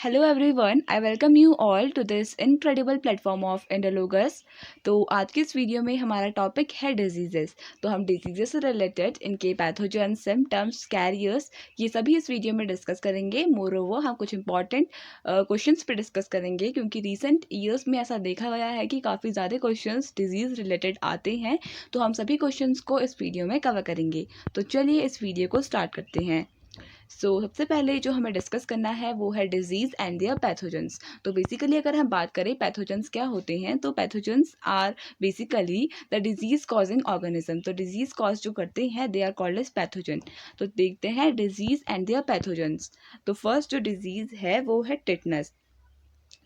Hello everyone, I welcome you all to this incredible platform of Indologus. तो आज की इस वीडियो में हमारा टॉपिक है डिजीजेस। तो हम डिजीजेस से रिलेटेड इनके पैथोजन, सिम्टम्स, कैरियर्स, ये सभी इस वीडियो में डिस्कस करेंगे। मोरोवर हम कुछ इंपॉर्टेंट क्वेश्चंस पे डिस्कस करेंगे, क्योंकि रिसेंट ईयर्स में ऐसा देखा गया है कि काफ़ी ज़्यादा क्वेश्चंस डिजीज़ रिलेटेड आते हैं। तो हम सभी क्वेश्चंस को इस वीडियो में कवर करेंगे। तो चलिए इस वीडियो को स्टार्ट करते हैं। सबसे पहले जो हमें डिस्कस करना है वो है डिजीज़ एंड देयर पैथोजेंस। तो बेसिकली अगर हम बात करें पैथोजेंस क्या होते हैं, तो pathogens are basically the disease causing organism. तो डिजीज़ कॉज जो करते हैं they are called as pathogen. तो देखते हैं डिजीज़ एंड देयर पैथोजेंस। तो फर्स्ट जो डिजीज़ है वो है टिटनस।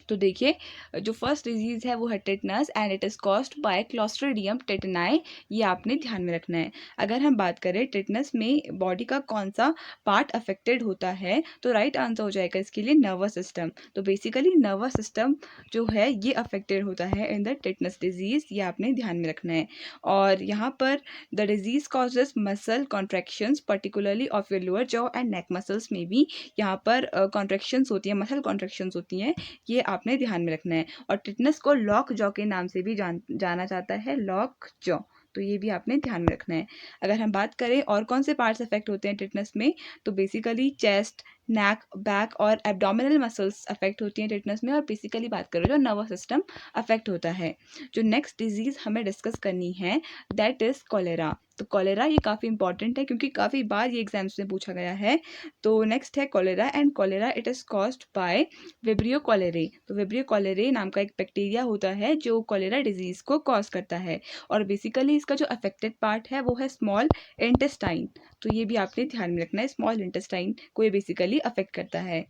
तो देखिए, जो फर्स्ट डिजीज़ है वो है tetanus and it is caused by clostridium tetani. ये आपने ध्यान में रखना है। अगर हम बात करें टिटनस में बॉडी का कौन सा पार्ट अफेक्टेड होता है, तो राइट आंसर हो जाएगा इसके लिए नर्वस सिस्टम। तो बेसिकली नर्वस सिस्टम जो है ये अफेक्टेड होता है इन द टिटनस डिजीज़, ये आपने ध्यान में रखना है। और यहाँ पर the disease causes muscle contractions particularly of your lower jaw and neck muscles में भी यहाँ पर कॉन्ट्रैक्शंस होती हैं, मसल कॉन्ट्रैक्शंस होती हैं, ये आपने ध्यान में रखना है। और टिटनस को लॉक जॉ के नाम से भी जाना जाता है, लॉक जॉ। तो ये भी आपने ध्यान में रखना है। अगर हम बात करें और कौन से पार्ट्स अफेक्ट होते हैं टिटनस में, तो बेसिकली चेस्ट, नेक, बैक और एब्डोमिनल मसल्स अफेक्ट होती हैं टिटनस में। और बेसिकली बात करें जो नर्वस सिस्टम अफेक्ट होता है। जो नेक्स्ट डिजीज़ हमें डिस्कस करनी है दैट इज़ कॉलेरा। तो कॉलेरा ये काफ़ी इंपॉर्टेंट है, क्योंकि काफ़ी बार ये एग्जाम्स में पूछा गया है। तो नेक्स्ट है cholera and cholera it is caused bye vibrio कॉलेरे। तो विब्रियो कॉलेरे नाम का एक बैक्टीरिया होता है जो कॉलेरा डिजीज़ को कॉज करता है। और बेसिकली इसका जो अफेक्टेड पार्ट है वो है स्मॉल इंटेस्टाइन। तो ये भी आपने ध्यान में रखना है, स्मॉल इंटेस्टाइन को ये बेसिकली अफेक्ट करता है।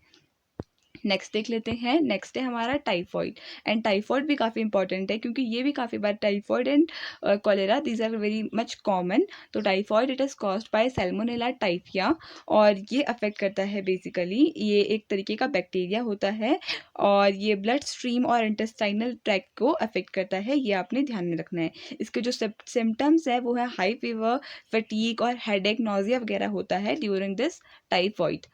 नेक्स्ट देख लेते हैं। नेक्स्ट है हमारा टाइफॉइड। एंड टाइफॉइड भी काफ़ी इंपॉर्टेंट है, क्योंकि ये भी काफ़ी बार typhoid and cholera these are very much common. तो typhoid it is caused by salmonella typhi. और ये अफेक्ट करता है, बेसिकली ये एक तरीके का बैक्टीरिया होता है और ये ब्लड स्ट्रीम और इंटेस्टाइनल ट्रैक्ट को अफेक्ट करता है, ये आपने ध्यान में रखना है। इसके जो सिम्टम्स है वो है हाई फीवर, फटीग और हेडेक, नोजिया वगैरह होता है ड्यूरिंग दिस टाइफॉइड।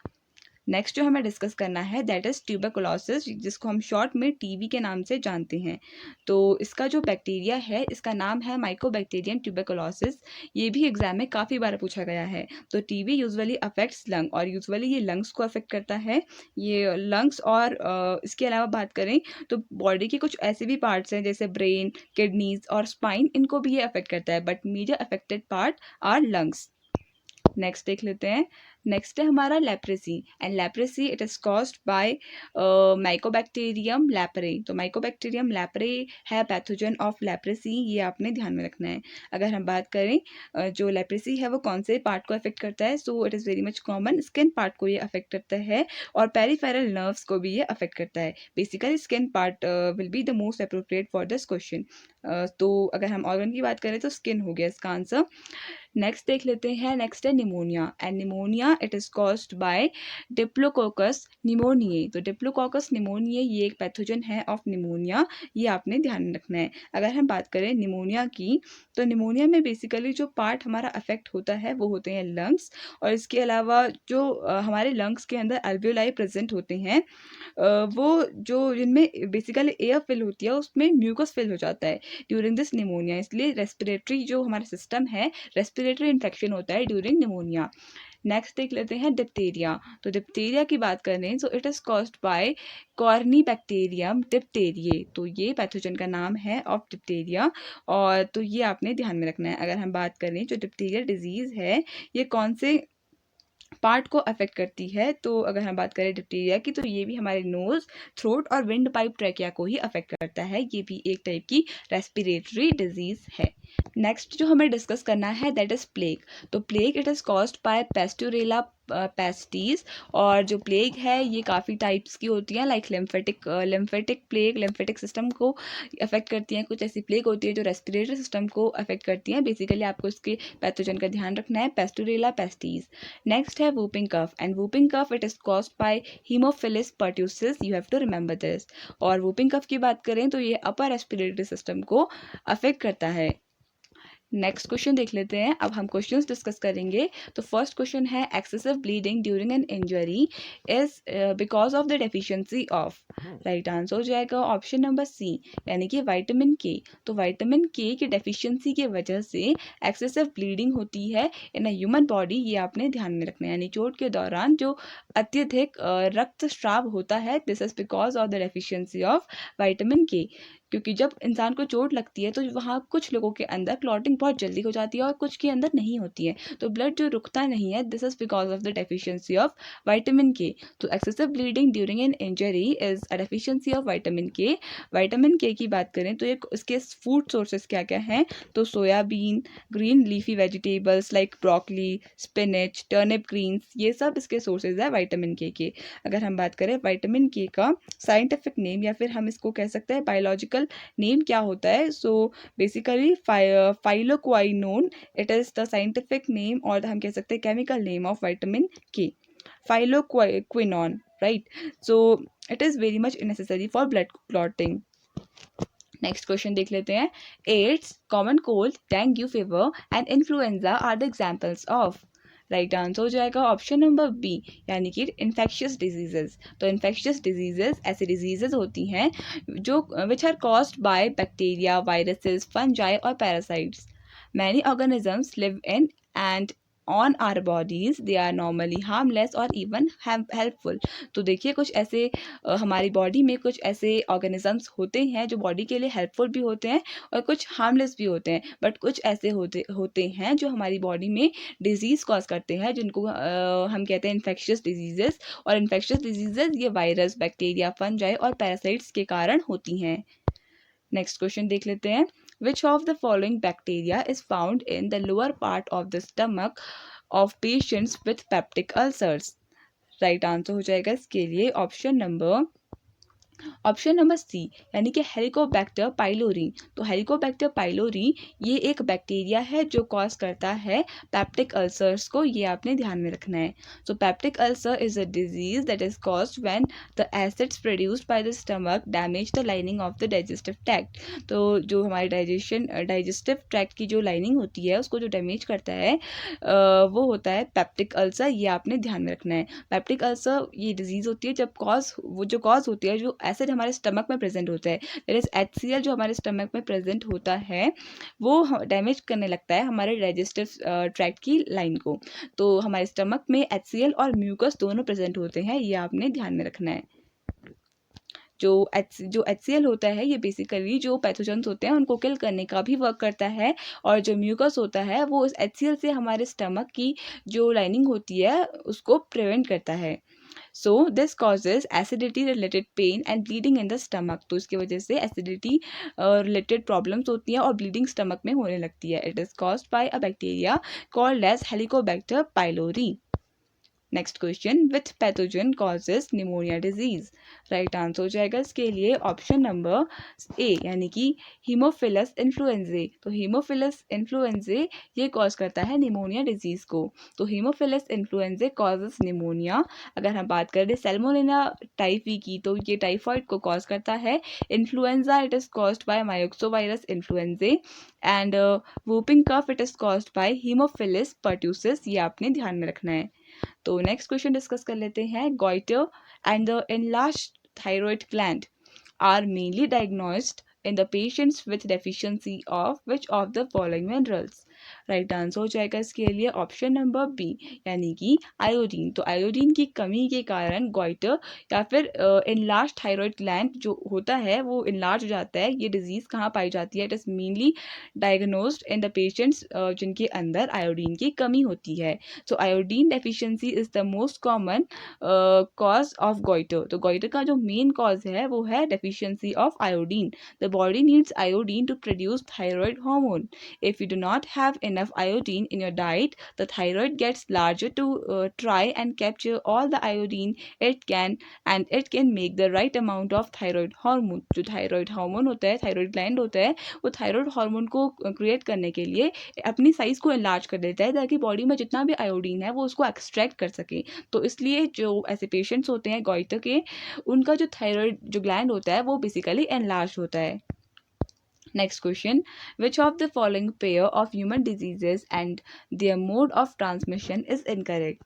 नेक्स्ट जो हमें डिस्कस करना है दैट इज़ ट्यूबरकुलोसिस, जिसको हम शॉर्ट में टीबी के नाम से जानते हैं। तो इसका जो बैक्टीरिया है इसका नाम है माइकोबैक्टीरियम ट्यूबरकुलोसिस। ये भी एग्जाम में काफ़ी बार पूछा गया है। तो टीबी यूजुअली अफेक्ट्स लंग, और यूजुअली ये लंग्स को अफेक्ट करता है। ये लंग्स और इसके अलावा बात करें तो बॉडी के कुछ ऐसे भी पार्ट्स हैं जैसे ब्रेन, किडनीज और स्पाइन, इनको भी ये अफेक्ट करता है, but major affected part are lungs. Next देख लेते हैं। नेक्स्ट है हमारा leprosy and leprosy it is caused by mycobacterium leprae. तो माइकोबैक्टीरियम लैप्रे है पैथोजन ऑफ लेप्रेसी, ये आपने ध्यान में रखना है। अगर हम बात करें जो लेप्रेसी है वो कौन से पार्ट को अफेक्ट करता है, so it is very much common, skin part को ये अफेक्ट करता है और पेरिफेरल नर्व्स को भी ये अफेक्ट करता है। Basically skin part will be the most appropriate for this question. तो अगर हम ऑर्गन की बात करें तो स्किन हो गया इसका आंसर। नेक्स्ट देख लेते हैं। नेक्स्ट है pneumonia and pneumonia it is caused by diplococcus pneumoniae. तो डिप्लोकोकस निमोनिये ये एक पैथोजन है ऑफ निमोनिया, ये आपने ध्यान में रखना है। अगर हम बात करें निमोनिया की, तो निमोनिया में बेसिकली जो पार्ट हमारा अफेक्ट होता है वो होते हैं लंग्स। और इसके अलावा जो हमारे लंग्स के अंदर अल्वियोलाई प्रेजेंट होते हैं, वो जो जिनमें बेसिकली एयर फिल होती है उसमें म्यूकस फिल हो जाता है ड्यूरिंग दिस निमोनिया। इसलिए रेस्पिरेटरी जो हमारा सिस्टम है, रेस्पिरेटरी इन्फेक्शन होता है ड्यूरिंग निमोनिया। नेक्स्ट देख लेते हैं डिप्थीरिया। तो डिप्थीरिया की बात करें तो it is caused bye Corynebacterium डिप्थेरिये। तो ये पैथोजन का नाम है ऑफ डिप्थीरिया, और तो ये आपने ध्यान में रखना है। अगर हम बात करें जो डिप्थीरिया डिजीज़ है ये कौन से पार्ट को अफेक्ट करती है, तो अगर हम बात करें डिप्थीरिया की, तो ये भी हमारे नोज, थ्रोट और विंड पाइप ट्रैकिया को ही अफेक्ट करता है। ये भी एक टाइप की रेस्पिरेटरी डिजीज़ है। नेक्स्ट जो हमें डिस्कस करना है दैट इज़ प्लेग। तो plague it is caused by pasteurella pestis. और जो प्लेग है ये काफ़ी टाइप्स की होती हैं, like lymphatic plague lymphatic system को अफेक्ट करती हैं। कुछ ऐसी प्लेग होती है जो रेस्पिरेटरी सिस्टम को अफेक्ट करती हैं। बेसिकली आपको इसके पैथोजन का ध्यान रखना है, पेस्टुरेला पेस्टीज। नेक्स्ट है whooping cough and whooping cough it is caused by haemophilus pertussis, you have to remember this. और वूपिंग कफ की बात करें तो ये अपर रेस्पिरेटरी सिस्टम को अफेक्ट करता है। नेक्स्ट क्वेश्चन देख लेते हैं। अब हम क्वेश्चंस डिस्कस करेंगे। तो फर्स्ट क्वेश्चन है excessive bleeding during an injury is because of the deficiency of. Right answer हो जाएगा ऑप्शन नंबर सी, यानी कि विटामिन के। तो विटामिन के की डेफिशिएंसी की वजह से एक्सेसिव ब्लीडिंग होती है इन अ ह्यूमन बॉडी। ये आपने ध्यान में रखना है, यानी चोट के दौरान जो अत्यधिक रक्तस्राव होता है, this is because of the deficiency of vitamin के। क्योंकि जब इंसान को चोट लगती है तो वहाँ कुछ लोगों के अंदर क्लॉटिंग बहुत जल्दी हो जाती है और कुछ के अंदर नहीं होती है, तो ब्लड जो रुकता नहीं है, this is because of the deficiency of vitamin के। तो excessive bleeding during an injury is a deficiency of vitamin के। विटामिन के की बात करें तो ये इसके फूड सोर्सेज क्या क्या हैं, तो soybean, green leafy vegetables like broccoli, spinach, turnip greens, ये सब इसके सोर्सेज है विटामिन के। अगर हम बात करें विटामिन के का साइंटिफिक नेम या फिर हम इसको कह सकते हैं बायोलॉजिकल नेम क्या होता है, so basically phylloquinone, it is the scientific name और हम कह सकते हैं chemical name of vitamin K, phylloquinone. Right, so it is very much necessary for blood clotting. Next question देख लेते हैं। AIDS, common cold, dengue fever and influenza are the examples of. Right answer हो जाएगा option number B, यानी कि infectious diseases. तो infectious diseases ऐसी diseases होती हैं जो which are caused by bacteria, viruses, fungi और parasites. Many organisms live in and on our bodies, they are normally harmless और इवन हेल्पफुल। तो देखिए कुछ ऐसे हमारी बॉडी में कुछ ऐसे ऑर्गेनिजम्स होते हैं जो बॉडी के लिए हेल्पफुल भी होते हैं और कुछ हार्मलेस भी होते हैं, बट कुछ ऐसे होते हैं जो हमारी बॉडी में डिजीज़ कॉज करते हैं, जिनको हम कहते हैं इन्फेक्शियस डिजीजेस। और इन्फेक्शियस डिजीजेस ये वायरस, बैक्टीरिया, फंजाई और पैरासाइट्स के कारण होती हैं। नेक्स्ट क्वेश्चन देख लेते हैं। विच of the following bacteria is found in the lower part of the stomach of patients with peptic ulcers. Right answer हो जाएगा इसके लिए ऑप्शन नंबर सी, यानी कि हेलिकोबैक्टर पाइलोरी। तो हेलिकोबैक्टर पाइलोरी ये एक बैक्टीरिया है जो कॉज करता है पेप्टिक अल्सर्स को, ये आपने ध्यान में रखना है। So peptic ulcer is a disease that is caused when the acids produced by the stomach damage the lining of the digestive tract. तो जो हमारे डाइजेस्टिव ट्रैक्ट की जो लाइनिंग होती है उसको जो डैमेज करता है वो होता है पेप्टिक अल्सर, ये आपने ध्यान में रखना है। पेप्टिक अल्सर ये डिजीज़ होती है जब कॉज होती है, जो एसिड हमारे स्टमक में प्रेजेंट होता है, दैट इज HCl जो हमारे स्टमक में प्रेजेंट होता है, वो डैमेज करने लगता है हमारे डाइजेस्टिव ट्रैक्ट की लाइन को। तो हमारे स्टमक में HCl और म्यूकस दोनों प्रेजेंट होते हैं, ये आपने ध्यान में रखना है। जो HCl होता है ये बेसिकली जो पैथोजेंस होते हैं उनको किल करने का भी वर्क करता है, और जो म्यूकस होता है वो इस HCl से हमारे स्टमक की जो लाइनिंग होती है उसको प्रिवेंट करता है। So this causes acidity related pen and bleeding in the stomach. तो इसकी वजह से एसिडिटी रिलेटेड प्रॉब्लम्स होती हैं और ब्लीडिंग स्टमक में होने लगती है। It is caused by a bacteria called as Helicobacter pylori. Next question, with pathogen causes pneumonia disease. Right answer हो जाएगा इसके लिए ऑप्शन नंबर ए, यानी कि हीमोफिलस इन्फ्लुएंजे। तो हीमोफिलस इन्फ्लुएंजे ये कॉज करता है निमोनिया डिजीज को। तो हीमोफिलस इन्फ्लुएंजे कॉजेज निमोनिया। अगर हम बात करें सैल्मोनेला टाइफी की, तो ये टाइफॉइड को कॉज करता है। Influenza it is caused by myxovirus influenzae and whooping cough it is caused by haemophilus pertussis, ये आपने ध्यान में रखना है। तो नेक्स्ट क्वेश्चन डिस्कस कर लेते हैं। Goitre and the enlarged thyroid gland are mainly diagnosed in the patients with deficiency of which of the following minerals। Right answer हो जाएगा इसके लिए ऑप्शन नंबर बी, यानी कि आयोडीन। तो आयोडीन की कमी के कारण गोइटर या फिर enlarged थायराइड ग्लैंड जो होता है वो enlarge हो जाता है। ये डिजीज कहाँ पाई जाती है, it is mainly diagnosed in the patients जिनके अंदर आयोडीन की कमी होती है। So iodine deficiency is the most common cause of goitre. तो गोइटर का जो मेन कॉज है वो है deficiency of iodine. The body needs iodine to produce thyroid hormone. If you do not have enough iodine in your diet, the thyroid gets larger to try and capture all the iodine it can, and it can make the right amount of thyroid hormone। जो thyroid hormone होता है, thyroid gland होता है, वो thyroid hormone को create करने के लिए अपनी साइज को enlarge कर देता है ताकि बॉडी में जितना भी आयोडीन है वो उसको एक्सट्रैक्ट कर सके। तो इसलिए जो ऐसे पेशेंट्स होते हैं गोइटर के, उनका जो थायराइड जो ग्लैंड होता है वो बेसिकली enlarged होता है। Next question. Which of the following pair of human diseases and their mode of transmission is incorrect?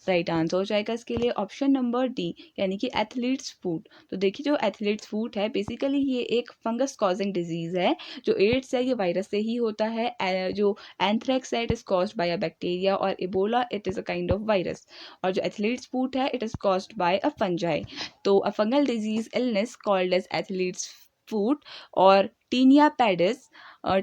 Right answer हो जाएगा इसके लिए ऑप्शन नंबर डी, यानी कि एथलीट्स फूट। तो देखिए जो एथलीट्स फूट है बेसिकली ये एक फंगस कॉजिंग डिजीज है। जो एड्स है ये वायरस से ही होता है। जो एंथ्रेक्स है it is caused by a bacteria, और ebola it is a kind of virus. और जो एथलीट्स फूट है it is caused by a fungi. तो a fungal disease illness called as athlete's foot or tinea pedis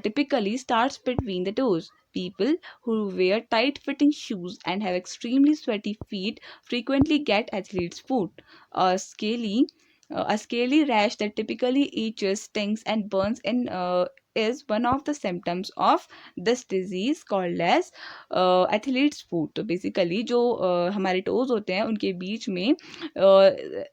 typically starts between the toes. People who wear tight fitting shoes and have extremely sweaty feet frequently get athlete's foot. A scaly a scaly rash that typically itches, stings, and burns in is one of the symptoms of this disease called as athlete's foot. तो basically जो हमारे toes होते हैं उनके बीच में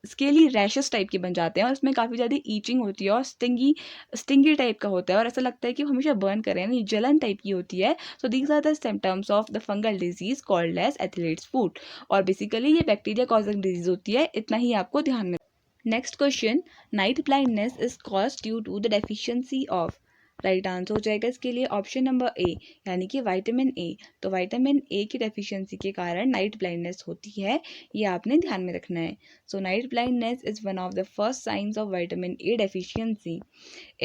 scaly rashes type के बन जाते हैं, और उसमें काफ़ी ज़्यादा ईचिंग होती है और स्टिंगी टाइप का होता है, और ऐसा लगता है कि हमेशा बर्न कर रहे हैं, जलन टाइप की होती है। So these are the symptoms of the fungal disease called as athlete's foot. और बेसिकली ये बैक्टीरिया कॉजिंग डिजीज होती है, इतना ही आपको ध्यान में। Next question. Night blindness is cause due to the deficiency of. Right answer हो जाएगा इसके लिए ऑप्शन नंबर ए, यानी कि विटामिन ए। तो विटामिन ए की डेफिशिएंसी के कारण नाइट ब्लाइंडनेस होती है, ये आपने ध्यान में रखना है। So night blindness is one of the first signs of vitamin A deficiency.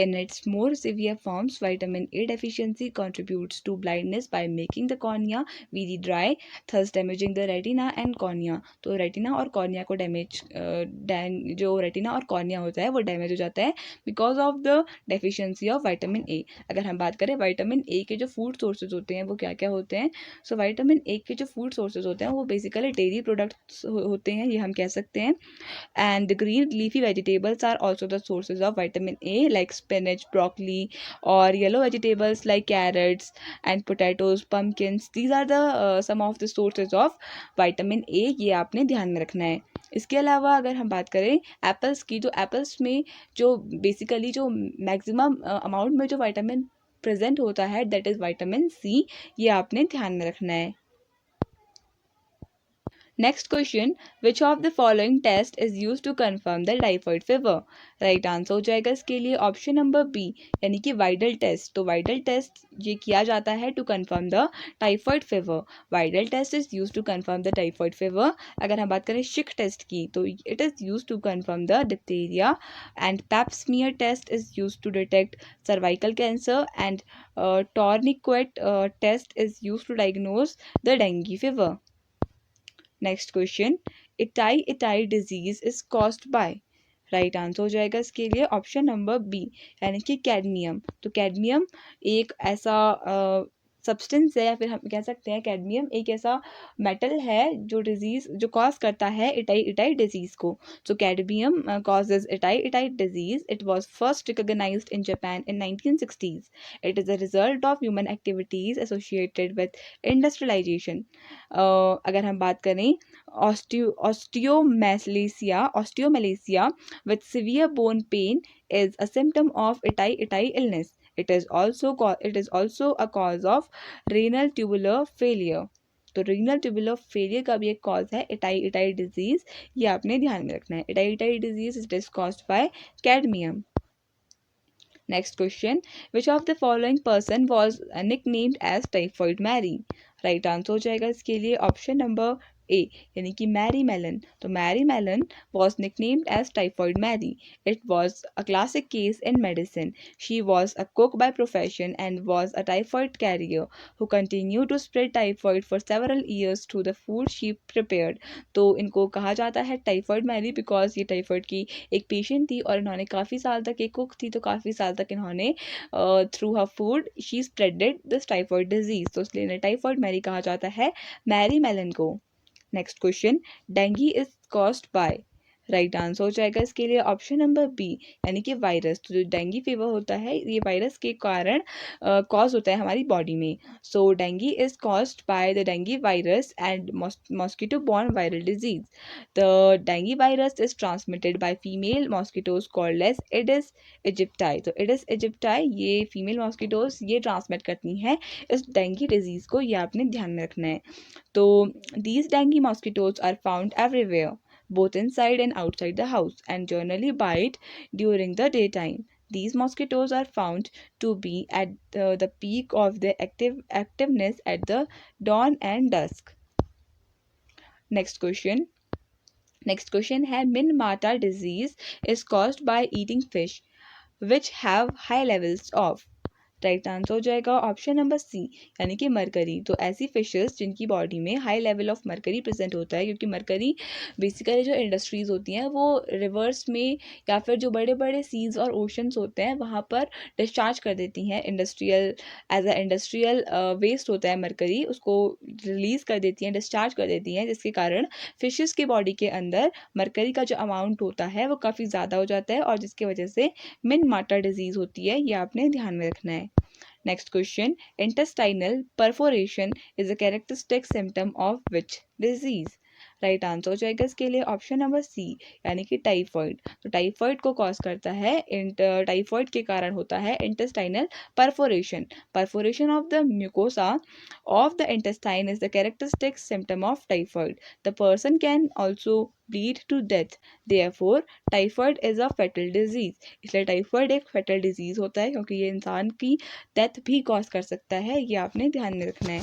In its more severe forms, vitamin A deficiency contributes to blindness by making the cornea very dry, thus damaging the retina and cornea. तो retina और cornea को जो retina और cornea होता है वो damage हो जाता है because of the deficiency of vitamin ए। अगर हम बात करें विटामिन ए के जो फूड सोर्सेज होते हैं वो क्या क्या होते हैं, सो विटामिन ए के जो फूड सोर्सेज होते हैं वो बेसिकली डेयरी प्रोडक्ट्स होते हैं, ये हम कह सकते हैं। And the green leafy vegetables are also the sources of vitamin A, like spinach, broccoli, or yellow vegetables like carrots and potatoes, pumpkins. These are the some of the sources of vitamin A. ये आपने ध्यान में रखना है। इसके अलावा अगर हम बात करें एप्पल्स की, तो एप्पल्स में जो बेसिकली जो मैक्सिमम अमाउंट में जो विटामिन प्रेजेंट होता है दैट इज़ विटामिन सी, ये आपने ध्यान में रखना है। Next question. Which of the following test is use to confirm the typhoid fever? Right answer हो जाएगा इसके लिए ऑप्शन नंबर बी, यानी कि वाइडल टेस्ट। तो वाइडल टेस्ट ये किया जाता है to confirm the typhoid fever. Widal test is use to confirm the typhoid fever. अगर हम बात करें शिक टेस्ट की, तो it is use to confirm the diphtheria. And Pap smear test is use to detect cervical cancer. And tourniquet test is use to diagnose the dengue fever. Next question. Itai itai disease is caused by. Right answer हो जाएगा इसके लिए option number B, यानी कि cadmium. तो cadmium एक ऐसा substance है, या फिर हम कह सकते हैं कैडमियम एक ऐसा मेटल है जो डिजीज जो कॉज करता है इटाई इटाई डिजीज को। So cadmium causes itai itai disease. It was first recognised in Japan in 1960s. It is a result of human activities associated with industrialisation. अगर हम बात करें osteomalacia with severe bone pain is a symptom of itai illness. It is also a cause of renal tubular failure. तो renal tubular failure का भी एक cause है itai itai disease, ये आपने ध्यान में रखना है। Itai itai disease it is caused by cadmium. Next question. Which of the following person was nicknamed as typhoid Mary? Right answer हो जाएगा इसके लिए ऑप्शन नंबर ए, यानी कि मैरी मेलन। तो Mary Mallon was nicknamed as typhoid Mary. It was a classic case in medicine. She was a cook by profession and was a typhoid carrier who continue to spread typhoid for several years through the food she prepared. तो इनको कहा जाता है typhoid Mary because ये typhoid की एक patient थी, और इन्होंने काफ़ी साल तक एक कुक थी, तो काफ़ी साल तक इन्होंने through her food she spreaded this typhoid disease, तो इसलिए इन्हें टाइफॉइड मैरी कहा जाता है, मैरी मेलन को। Next question. Dinghy is caused by. Right answer हो जाएगा इसके लिए ऑप्शन नंबर बी, यानी कि वायरस। तो जो डेंगी फीवर होता है ये वायरस के कारण कॉज होता है हमारी बॉडी में। So dengue is caused by the dengue virus and mosquito borne viral disease. The dengue virus is transmitted by female mosquitoes called as aedes aegypti. तो एडिस इजिप्टाई ये फीमेल मॉस्किटोज ये transmit करती हैं इस dinghy disease को, ये आपने ध्यान में रखना है। तो these dengue mosquitoes are found everywhere, both inside and outside the house, and generally bite during the daytime. These mosquitoes are found to be at the peak of their activeness at the dawn and dusk. Next question. Next question है Minamata disease is caused by eating fish which have high levels of. Right answer हो जाएगा option number C यानी कि mercury. तो ऐसी fishes जिनकी body में high level of mercury present होता है, क्योंकि मरकरी बेसिकली जो इंडस्ट्रीज़ होती हैं वो रिवर्स में या फिर जो बड़े बड़े सीज और ओशंस होते हैं वहाँ पर डिस्चार्ज कर देती हैं। Industrial as a industrial waste होता है मरकरी, उसको रिलीज़ कर देती हैं, डिस्चार्ज कर देती हैं, जिसके कारण फिशेस की बॉडी के अंदर मरकरी का जो अमाउंट होता है वो काफ़ी ज़्यादा हो जाता है और जिसकी वजह से मिन माटा डिजीज़ होती है। ये आपने ध्यान में रखना है। Next question. Intestinal perforation is a characteristic symptom of which disease? Right answer हो जाएगा इसके लिए ऑप्शन नंबर सी यानी कि टाइफॉइड। तो टाइफॉइड को कॉज करता है टाइफॉइड के कारण होता है intestinal perforation. Perforation of the mucosa of the intestine is the characteristic symptom of typhoid. The person can also bleed to death. Therefore, typhoid is a fatal disease. इसलिए typhoid एक फेटल disease होता है क्योंकि ये इंसान की डेथ भी cause कर सकता है। ये आपने ध्यान में रखना है।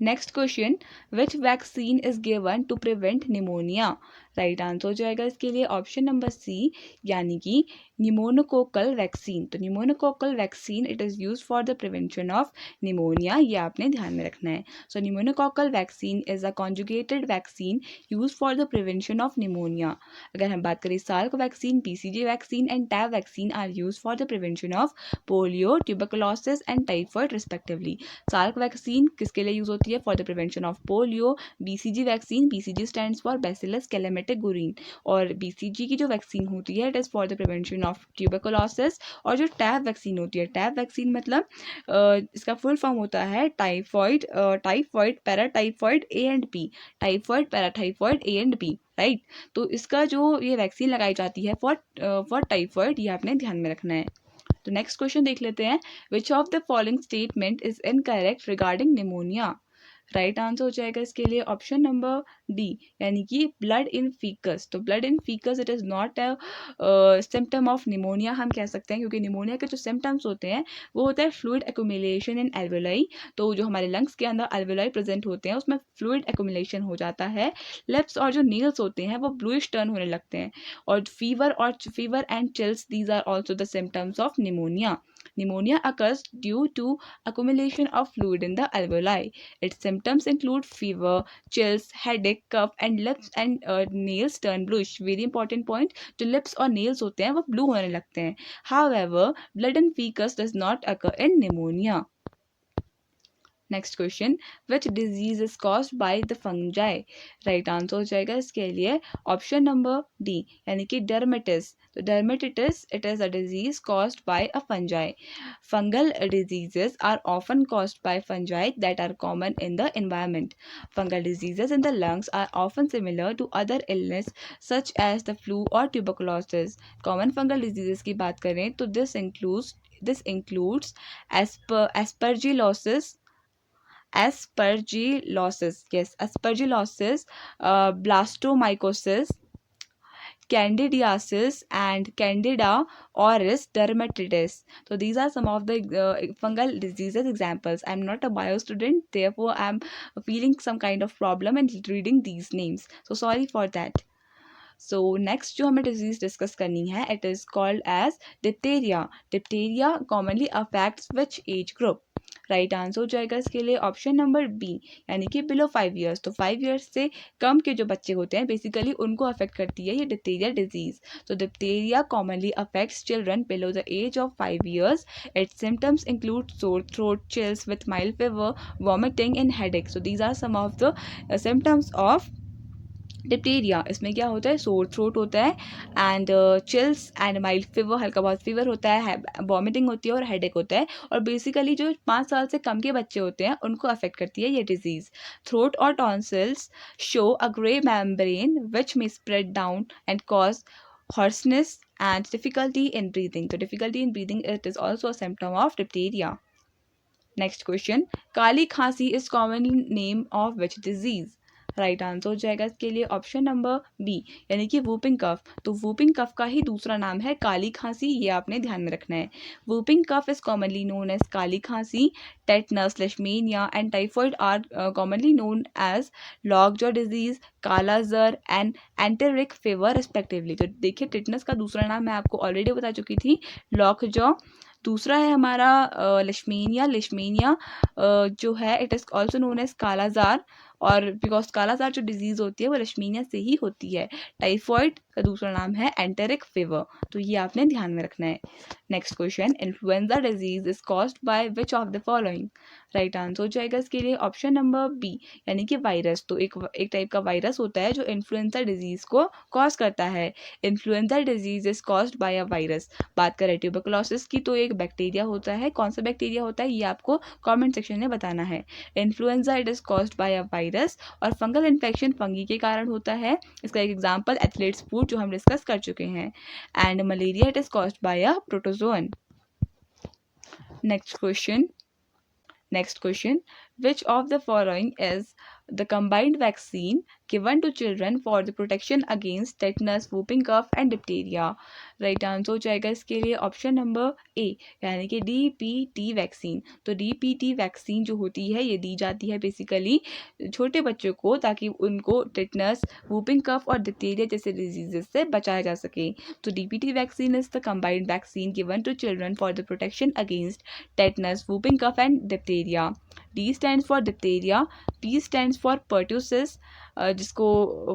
Next question, which vaccine is given to prevent pneumonia? Right answer हो जाएगा इसके लिए ऑप्शन नंबर सी यानी कि निमोनोकोकल वैक्सीन। तो pneumococcal vaccine it is use for the prevention of pneumonia. ये आपने ध्यान में रखना है। So pneumococcal vaccine is a conjugated vaccine use for the prevention of pneumonia. अगर हम बात करें Salk vaccine, BCG vaccine and TAB vaccine are use for the prevention of polio, tuberculosis and typhoid respectively. Salk vaccine किसके लिए use होती है? For the prevention of polio. BCG vaccine, BCG stands for bacillus कैलेमेटिक गुरीन, और BCG की जो vaccine होती है it is for the prevention of tuberculosis. और जो टैब वैक्सीन होती है, टैब वैक्सीन मतलब इसका फुल फॉर्म होता है typhoid paratyphoid A and B, typhoid paratyphoid A and B, right. तो इसका जो ये वैक्सीन लगाई जाती है फॉर टाइफॉइड, ये आपने ध्यान में रखना है। तो नेक्स्ट क्वेश्चन देख लेते हैं, विच of the following statement is incorrect regarding pneumonia? Right answer हो जाएगा इसके लिए ऑप्शन नंबर डी यानी कि ब्लड इन फीकस। तो blood in faeces it is not a symptom of pneumonia हम कह सकते हैं, क्योंकि निमोनिया के जो सिम्टम्स होते हैं वो होता है फ्लूइड एक्यूमुलेशन इन एल्वेलाई। तो जो हमारे लंग्स के अंदर एल्वेलाई प्रेजेंट होते हैं उसमें फ्लूइड एक्यूमुलेशन हो जाता है। लिप्स और जो नील्स होते हैं वो ब्लूइश टर्न होने लगते हैं। और fever and chills these are also the symptoms of pneumonia. Pneumonia occurs due to accumulation of fluid in the alveoli. Its symptoms include fever, chills, headache, cough, and lips and nails turn bluish. Very important point. जो lips और nails होते हैं वो blue होने लगते हैं. However, blood and fecus does not occur in pneumonia. Next question, which disease is caused by the fungi? Right answer हो जाएगा इसके लिए ऑप्शन नंबर डी यानी कि डर्मेटिस। तो dermatitis it is a disease caused by a fungi. Fungal diseases are often caused by fungi that are common in the environment. Fungal diseases in the lungs are often similar to other illness such as the flu और tuberculosis. Common fungal diseases की बात करें तो this includes aspergillosis, blastomycosis, candidiasis, and Candida auris dermatitis. So these are some of the fungal diseases examples. I'm not a bio student, therefore I'm feeling some kind of problem in reading these names. So sorry for that. So next जो हमें disease discuss करनी है it is called as diphtheria. Diphtheria commonly affects which age group? Right answer हो जाएगा इसके लिए option number B यानी कि बिलो 5 ईयर्स। तो 5 ईयर्स से कम के जो बच्चे होते हैं बेसिकली उनको अफेक्ट करती है ये डिप्थीरिया डिजीज। तो diphtheria commonly affects children below the age of 5 years. Its symptoms include sore throat, chills with mild fever, vomiting and headache. So these are some of the symptoms of diphtheria. इसमें क्या होता है? Sore throat होता है and chills and mild fever, हल्का बहुत fever होता है, वॉमिटिंग होती है और हेडेक होता है। और बेसिकली जो 5 साल से कम के बच्चे होते हैं उनको अफेक्ट करती है ये डिजीज़। थ्रोट और tonsils show a grey membrane which may spread down and cause hoarseness and difficulty in breathing. So difficulty in breathing it is also a symptom of diphtheria. Next question, Kali Khasi is common name of which disease? Right answer हो जाएगा इसके लिए option number B, यानी कि whooping cough. तो whooping cough का ही दूसरा नाम है काली खांसी, ये आपने ध्यान में रखना है। Whooping cough is commonly known as kali khansi, tetanus, leishmania and typhoid are commonly known as lockjaw disease, kala azar and enteric fever respectively. तो देखिए टेटनस का दूसरा नाम मैं आपको ऑलरेडी बता चुकी थी, लॉकजॉ। दूसरा है हमारा लेशमीनिया। लेशमीनिया जो है it is also known as kalazar, और बिकॉज कालाजार जो डिजीज़ होती है वो लेशमीनिया से ही होती है। टाइफॉइड का दूसरा नाम है एंटेरिक फीवर, तो ये आपने ध्यान में रखना है। Next question, influenza disease is caused by which of the following. Right answer हो जाएगा इसके लिए ऑप्शन नंबर बी, यानी कि वायरस। तो एक टाइप का वायरस होता है जो इन्फ्लुएंजा डिजीज को कॉज करता है। Influenza disease is caused by a virus. बात करें ट्यूबरकुलोसिस की तो एक बैक्टीरिया होता है। कौन सा बैक्टीरिया होता है ये आपको कमेंट सेक्शन में बताना है। Influenza it is caused by a virus, और फंगल इन्फेक्शन फंगी के कारण होता है। इसका एक एग्जांपल एथलीट्स फूड जो हम डिस्कस कर चुके हैं। And malaria it is caused by a protozoan. Next question, which of the following is the combined vaccine given to children for the protection against tetanus, whooping cough and diphtheria? Right answer हो जाएगा इसके लिए option number A, यानी कि DPT vaccine. तो DPT vaccine जो होती है ये दी जाती है बेसिकली छोटे बच्चों को, ताकि उनको टेटनस, वूपिंग कफ और डिप्थीरिया जैसे डिजीजेस से बचाया जा सके। तो DPT vaccine is the combined vaccine given to children for the protection against tetanus, whooping cough and diphtheria. D stands for diphtheria, P stands for pertussis, जिसको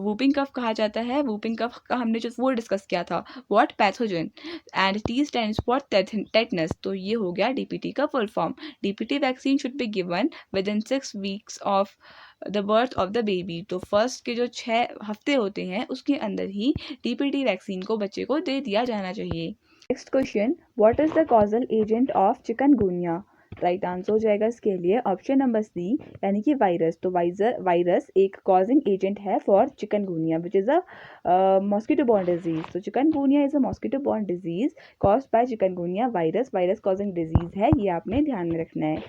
whooping cough कहा जाता है। whooping cough का हमने जो वो डिस्कस किया था, what pathogen, and T stands for tetanus। तो ये हो गया DPT का full form. DPT vaccine should be given with in 6 weeks of the birth of the baby. तो फर्स्ट के जो 6 हफ्ते होते हैं उसके अंदर ही DPT वैक्सीन को बच्चे को दे दिया जाना चाहिए। Next question, what is the causal agent of chikungunya. Right answer हो जाएगा इसके लिए ऑप्शन नंबर सी, यानी कि वायरस। तो वायरस एक कॉजिंग एजेंट है for chikungunya which is a mosquito borne disease. तो chikungunya is a mosquito borne disease caused by chikungunya virus. Virus causing disease है, ये आपने ध्यान में रखना है।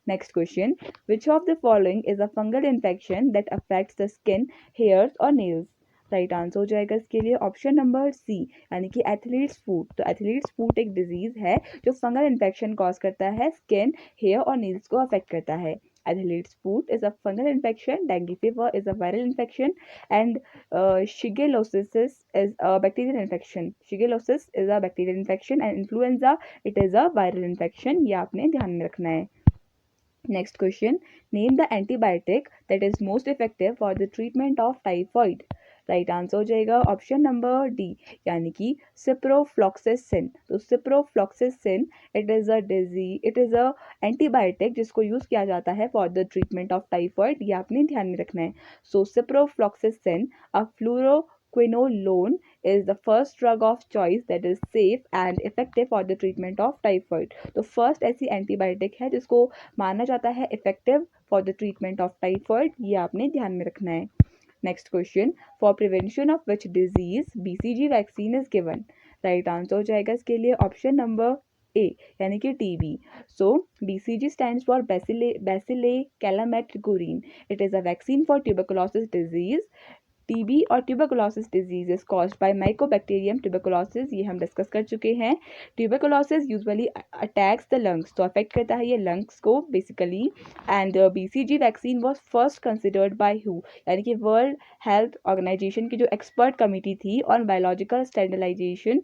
Next question, which of the following is a fungal infection that affects the skin, hairs और nails. Right answer हो जाएगा इसके लिए ऑप्शन नंबर सी, यानी कि एथलीट्स फूट। तो एथलीट्स फूट एक डिजीज है जो फंगल इन्फेक्शन कॉज करता है, स्किन, हेयर और नील्स को अफेक्ट करता है। Athletes foot is a fungal infection, dengue fever is a viral infection and shigellosis is a bacterial infection. Shigellosis is a bacterial infection and influenza it is a viral infection, ये आपने ध्यान में रखना है। Next question, name the antibiotic that is most effective for the treatment of typhoid. Right answer हो जाएगा option number D, यानी कि सिप्रोफ्लॉक्सासिन। तो ciprofloxacin it is a antibiotic जिसको यूज किया जाता है for the treatment of typhoid, ये आपने ध्यान में रखना है। So ciprofloxacin a fluoroquinolone is the first drug of choice that is safe and effective for the treatment of typhoid। तो फर्स्ट ऐसी एंटीबायोटिक है जिसको माना जाता है effective for the treatment of typhoid, ये आपने ध्यान में रखना है। Next question, for prevention of which disease BCG vaccine is given. Right answer हो जाएगा इसके लिए ऑप्शन नंबर ए, यानी कि TB। So BCG stands for bacille Calmette Guerin. It is a vaccine for tuberculosis disease. TB और tuberculosis disease is caused by mycobacterium tuberculosis, ये हम discuss कर चुके हैं। Tuberculosis usually attacks the lungs, तो affect करता है ये लंग्स को basically. And BCG vaccine was first considered by हु, यानी कि वर्ल्ड हेल्थ ऑर्गेनाइजेशन की जो एक्सपर्ट कमिटी थी on biological standardisation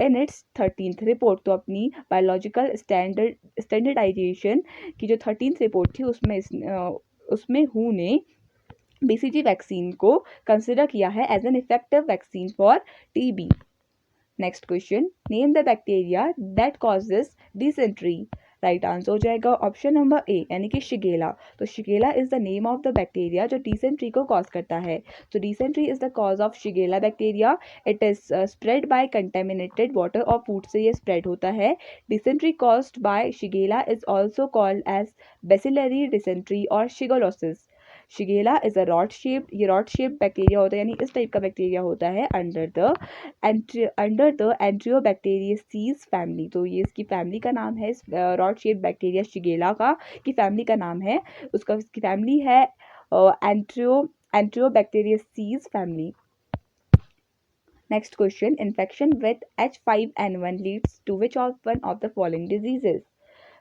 in its 13th report. तो अपनी बायोलॉजिकल स्टैंडर्डाइजेशन की जो 13th रिपोर्ट थी उसमें हु ने BCG वैक्सीन को कंसिडर किया है as an effective vaccine for TB। Next question, name the bacteria that causes dysentery. Right answer हो जाएगा ऑप्शन नंबर ए, यानी कि शिगेला। तो Shigella is the name of the bacteria जो डिसेंट्री को कॉज करता है। तो dysentery is the cause of Shigella bacteria. It is spread by contaminated water और फूड से ये स्प्रेड होता है। Dysentery caused by Shigella is also called as bacillary dysentery और shigellosis. Shigella is a rod shaped, ये rod shaped bacteria होता है, यानी इस टाइप का बैक्टीरिया होता है अंडर द एंट्रियोबैक्टीरियसीज फैमिली। तो ये इसकी फैमिली का नाम है, रॉड शेप्ड बैक्टीरिया शिगेला का की फैमिली का नाम है, उसकी फैमिली है Enterobacteriaceae family. Next question, infection with H5N1 leads to which of one of the following diseases?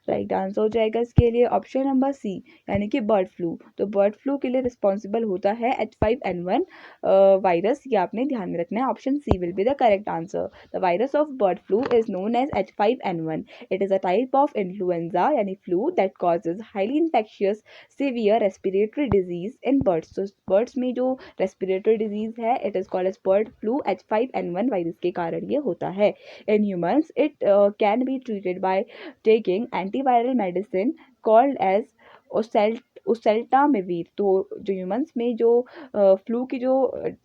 Right answer हो जाएगा इसके लिए ऑप्शन नंबर सी, यानी कि बर्ड फ्लू। तो बर्ड फ्लू के लिए रिस्पॉन्सिबल होता है H5N1 वायरस, ये आपने ध्यान में रखना है। Option C will be the correct answer. The virus of bird flu is known as H5N1। It is a type of influenza यानी flu that causes highly infectious severe respiratory disease in birds. तो birds में जो respiratory disease है it is called as bird flu, H5N1 virus के कारण ये होता है। In humans it can be treated by taking antiviral medicine called as oseltamivir. तो जो ह्यूमंस में जो फ्लू की जो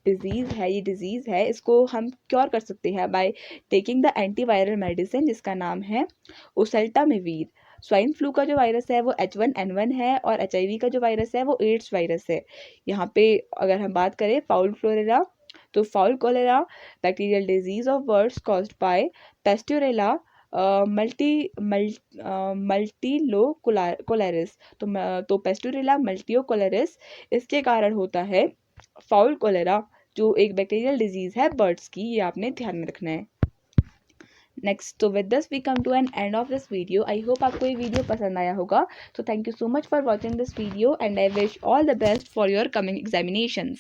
डिजीज़ है, ये डिजीज़ है, इसको हम क्योर कर सकते हैं by taking the antiviral medicine जिसका नाम है ओसेल्टामिविर। स्वाइन फ्लू का जो वायरस है वो H1N1 है और HIV का जो वायरस है वो एड्स वायरस है। यहाँ पे अगर हम बात करें फाउल फ्लोरेला, तो fowl cholera bacterial disease of birds caused by Pasteurella multilocularis. तो पेस्टोरेला मल्टीलोकोलेरिस इसके कारण होता है फाउल कोलेरा, जो एक बैक्टीरियल डिजीज है बर्ड्स की, ये आपने ध्यान में रखना है। नेक्स्ट, तो with this we come to an end of this video. I hope आपको ये वीडियो पसंद आया होगा। तो thank you so much for watching this video and I wish all the best for your coming examinations.